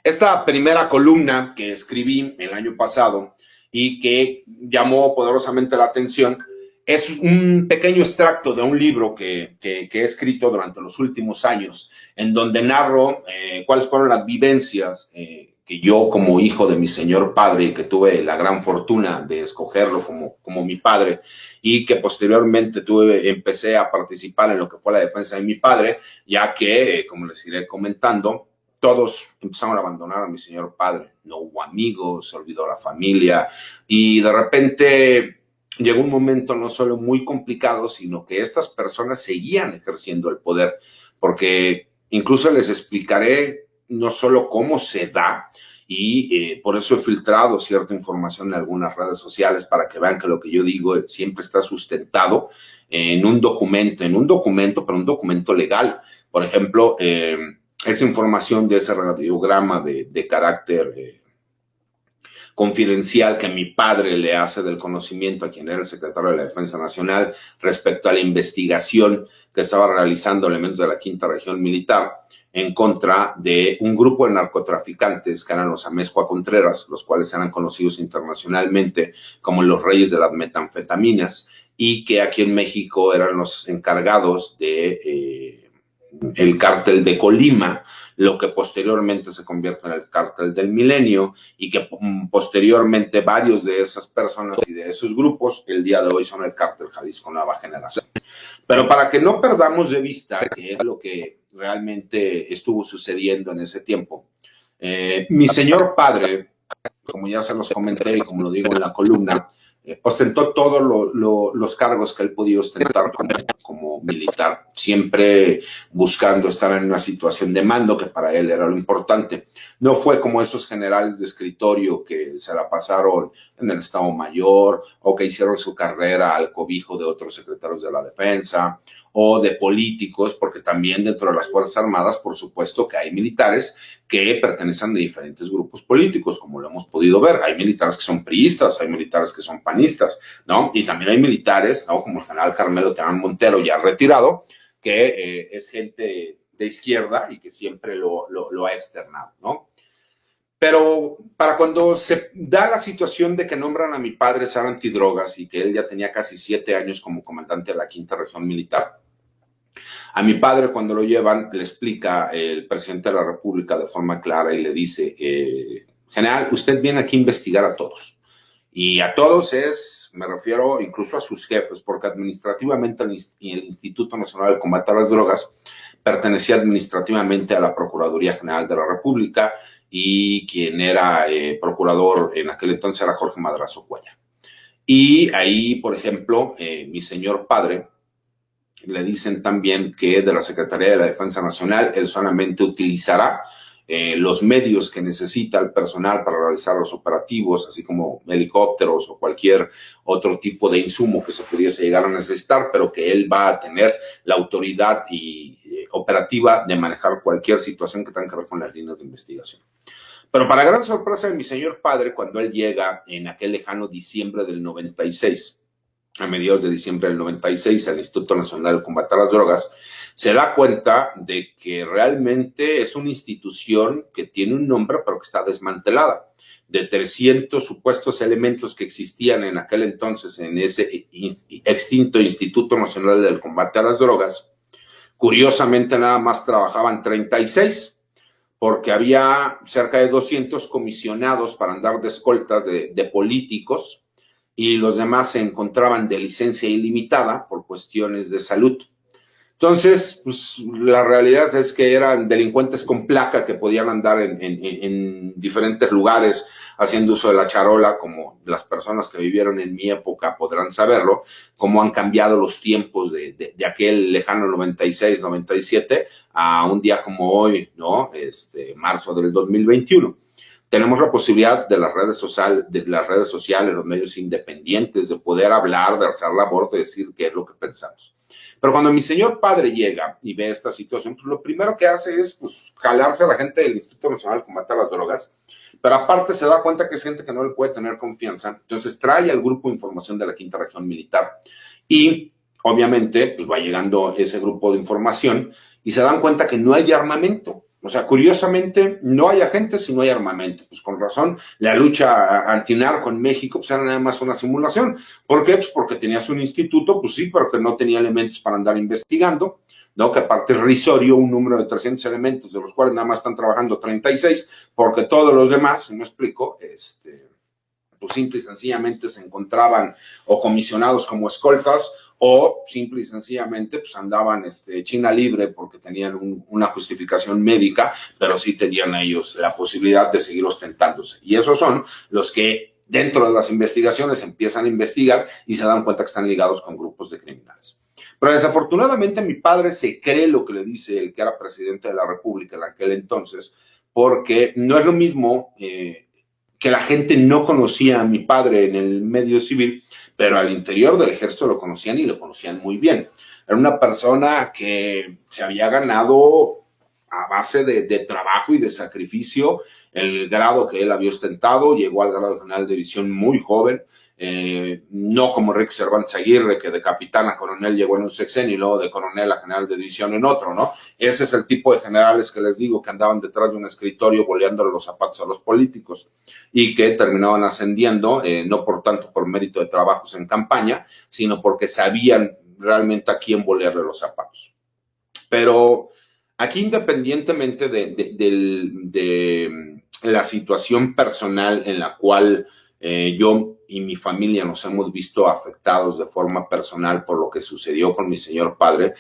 Esta primera columna que escribí el año pasado y que llamó poderosamente la atención es un pequeño extracto de un libro que he escrito durante los últimos años, en donde narro cuáles fueron las vivencias que yo como hijo de mi señor padre, y que tuve la gran fortuna de escogerlo como mi padre, y que posteriormente empecé a participar en lo que fue la defensa de mi padre, ya que, como les iré comentando, todos empezaron a abandonar a mi señor padre. No hubo amigos, se olvidó la familia, y de repente llegó un momento no solo muy complicado, sino que estas personas seguían ejerciendo el poder, porque incluso les explicaré no solo cómo se da, y por eso he filtrado cierta información en algunas redes sociales para que vean que lo que yo digo siempre está sustentado en un documento, pero un documento legal. Por ejemplo, esa información de ese radiograma de carácter confidencial que mi padre le hace del conocimiento a quien era el secretario de la Defensa Nacional respecto a la investigación que estaba realizando elementos de la Quinta Región Militar en contra de un grupo de narcotraficantes que eran los Amezcua Contreras, los cuales eran conocidos internacionalmente como los reyes de las metanfetaminas, y que aquí en México eran los encargados de el cártel de Colima, lo que posteriormente se convierte en el cártel del Milenio, y que posteriormente varios de esas personas y de esos grupos el día de hoy son el cártel Jalisco Nueva Generación. Pero para que no perdamos de vista qué es lo que realmente estuvo sucediendo en ese tiempo, mi señor padre, como ya se los comenté y como lo digo en la columna, ostentó todos los cargos que él podía ostentar como militar, siempre buscando estar en una situación de mando, que para él era lo importante. No fue como esos generales de escritorio que se la pasaron en el Estado Mayor, o que hicieron su carrera al cobijo de otros secretarios de la defensa, o de políticos, porque también dentro de las Fuerzas Armadas, por supuesto que hay militares que pertenecen a diferentes grupos políticos, como lo hemos podido ver. Hay militares que son priistas, hay militares que son panistas, ¿no? Y también hay militares, ¿no? Como el general Carmelo Terán Montero, ya retirado, que es gente de izquierda y que siempre lo ha externado, ¿no? Pero para cuando se da la situación de que nombran a mi padre ser antidrogas y que él ya tenía casi 7 años como comandante de la Quinta Región Militar, a mi padre, cuando lo llevan, le explica el presidente de la República de forma clara y le dice, general, usted viene aquí a investigar a todos. Y a todos me refiero incluso a sus jefes, porque administrativamente el Instituto Nacional de Combate a las Drogas pertenecía administrativamente a la Procuraduría General de la República, y quien era procurador en aquel entonces era Jorge Madrazo Cuellar. Y ahí, por ejemplo, mi señor padre, le dicen también que de la Secretaría de la Defensa Nacional él solamente utilizará los medios que necesita el personal para realizar los operativos, así como helicópteros o cualquier otro tipo de insumo que se pudiese llegar a necesitar, pero que él va a tener la autoridad operativa de manejar cualquier situación que tenga que ver con las líneas de investigación. Pero para gran sorpresa de mi señor padre, cuando él llega en aquel lejano diciembre del 96, a mediados de diciembre del 96, al Instituto Nacional de Combate a las Drogas, se da cuenta de que realmente es una institución que tiene un nombre, pero que está desmantelada. De 300 supuestos elementos que existían en aquel entonces en ese extinto Instituto Nacional del Combate a las Drogas, curiosamente nada más trabajaban 36, porque había cerca de 200 comisionados para andar de escoltas de políticos, y los demás se encontraban de licencia ilimitada por cuestiones de salud. Entonces, pues, la realidad es que eran delincuentes con placa que podían andar en diferentes lugares haciendo uso de la charola, como las personas que vivieron en mi época podrán saberlo, cómo han cambiado los tiempos de aquel lejano 96, 97 a un día como hoy, ¿no? Marzo del 2021. Tenemos la posibilidad de las redes sociales, los medios independientes, de poder hablar, de alzar la voz, de decir qué es lo que pensamos. Pero cuando mi señor padre llega y ve esta situación, pues lo primero que hace es pues, jalarse a la gente del Instituto Nacional de Combate a las Drogas, pero aparte se da cuenta que es gente que no le puede tener confianza, entonces trae al grupo de información de la Quinta Región Militar, y obviamente pues va llegando ese grupo de información y se dan cuenta que no hay armamento. O sea, curiosamente, no hay agentes y no hay armamento. Pues con razón, la lucha antinarco en México pues era nada más una simulación. ¿Por qué? Pues porque tenías un instituto, pues sí, pero que no tenía elementos para andar investigando, ¿no? Que aparte es risorio, un número de 300 elementos, de los cuales nada más están trabajando 36, porque todos los demás, si me explico, pues simple y sencillamente se encontraban o comisionados como escoltas o simple y sencillamente pues andaban China libre porque tenían una justificación médica, pero sí tenían ellos la posibilidad de seguir ostentándose. Y esos son los que dentro de las investigaciones empiezan a investigar y se dan cuenta que están ligados con grupos de criminales. Pero desafortunadamente mi padre se cree lo que le dice el que era presidente de la República en aquel entonces, porque no es lo mismo que la gente no conocía a mi padre en el medio civil, pero al interior del ejército lo conocían y lo conocían muy bien. Era una persona que se había ganado a base de trabajo y de sacrificio el grado que él había ostentado, llegó al grado de general de división muy joven, no como Enrique Cervantes Aguirre, que de capitán a coronel llegó en un sexenio y luego de coronel a general de división en otro, ¿no? Ese es el tipo de generales que les digo que andaban detrás de un escritorio boleándole los zapatos a los políticos y que terminaban ascendiendo, no por tanto por mérito de trabajos en campaña, sino porque sabían realmente a quién bolearle los zapatos. Pero aquí, independientemente de la situación personal en la cual yo y mi familia nos hemos visto afectados de forma personal por lo que sucedió con mi señor padre,